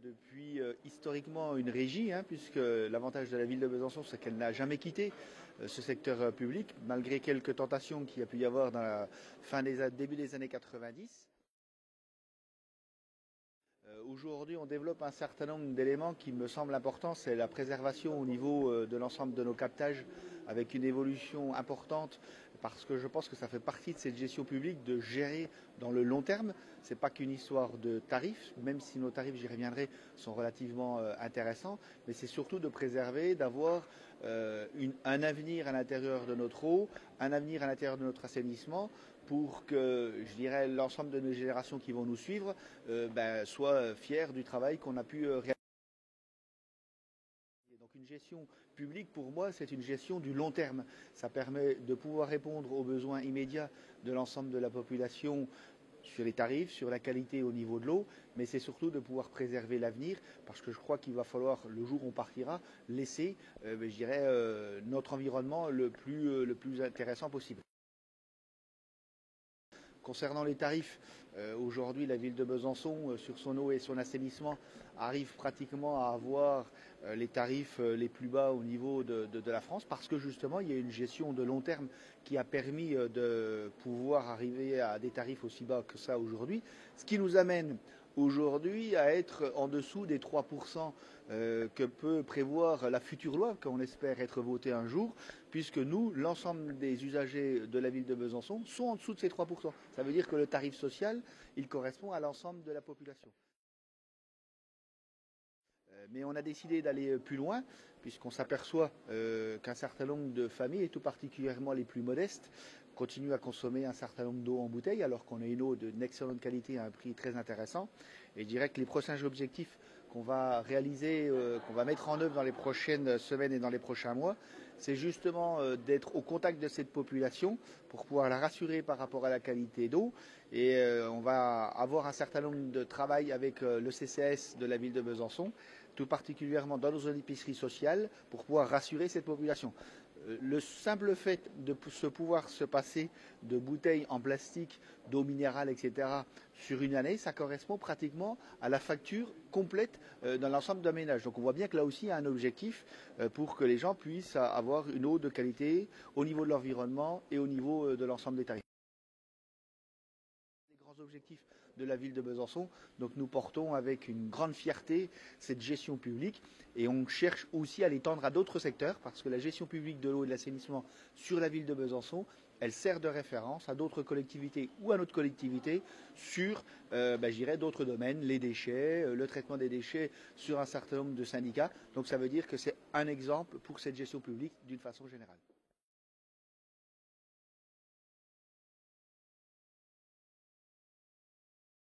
depuis historiquement une régie, puisque l'avantage de la ville de Besançon, c'est qu'elle n'a jamais quitté ce secteur public, malgré quelques tentations qu'il y a pu y avoir dans la début des années 90. Aujourd'hui, on développe un certain nombre d'éléments qui me semblent importants. C'est la préservation au niveau de l'ensemble de nos captages, avec une évolution importante, parce que je pense que ça fait partie de cette gestion publique de gérer dans le long terme. Ce n'est pas qu'une histoire de tarifs, même si nos tarifs, j'y reviendrai, sont relativement intéressants, mais c'est surtout de préserver, d'avoir un avenir à l'intérieur de notre eau, un avenir à l'intérieur de notre assainissement, pour que, je dirais, l'ensemble de nos générations qui vont nous suivre soient fiers du travail qu'on a pu réaliser. Donc une gestion publique, pour moi, c'est une gestion du long terme. Ça permet de pouvoir répondre aux besoins immédiats de l'ensemble de la population sur les tarifs, sur la qualité au niveau de l'eau, mais c'est surtout de pouvoir préserver l'avenir, parce que je crois qu'il va falloir, le jour où on partira, laisser, notre environnement le plus intéressant possible. Concernant les tarifs, aujourd'hui la ville de Besançon, sur son eau et son assainissement, arrive pratiquement à avoir les tarifs les plus bas au niveau de la France, parce que justement il y a une gestion de long terme qui a permis de pouvoir arriver à des tarifs aussi bas que ça aujourd'hui, ce qui nous amène aujourd'hui à être en dessous des 3% que peut prévoir la future loi, qu'on espère être votée un jour, puisque nous, l'ensemble des usagers de la ville de Besançon, sont en dessous de ces 3%. Ça veut dire que le tarif social, il correspond à l'ensemble de la population. Mais on a décidé d'aller plus loin, puisqu'on s'aperçoit qu'un certain nombre de familles, et tout particulièrement les plus modestes, continuent à consommer un certain nombre d'eau en bouteille, alors qu'on a une eau d'une excellente qualité à un prix très intéressant. Et je dirais que les prochains objectifs qu'on va réaliser, qu'on va mettre en œuvre dans les prochaines semaines et dans les prochains mois, c'est justement d'être au contact de cette population pour pouvoir la rassurer par rapport à la qualité d'eau. Et on va avoir un certain nombre de travail avec le CCAS de la ville de Besançon, tout particulièrement dans nos épiceries sociales, pour pouvoir rassurer cette population. Le simple fait de pouvoir se passer de bouteilles en plastique, d'eau minérale, etc., sur une année, ça correspond pratiquement à la facture complète dans l'ensemble d'un ménage. Donc on voit bien que là aussi, il y a un objectif pour que les gens puissent avoir une eau de qualité au niveau de l'environnement et au niveau de l'ensemble des tarifs. Objectifs de la ville de Besançon. Donc nous portons avec une grande fierté cette gestion publique et on cherche aussi à l'étendre à d'autres secteurs parce que la gestion publique de l'eau et de l'assainissement sur la ville de Besançon, elle sert de référence à d'autres collectivités ou à notre collectivité sur, d'autres domaines, les déchets, le traitement des déchets sur un certain nombre de syndicats. Donc ça veut dire que c'est un exemple pour cette gestion publique d'une façon générale.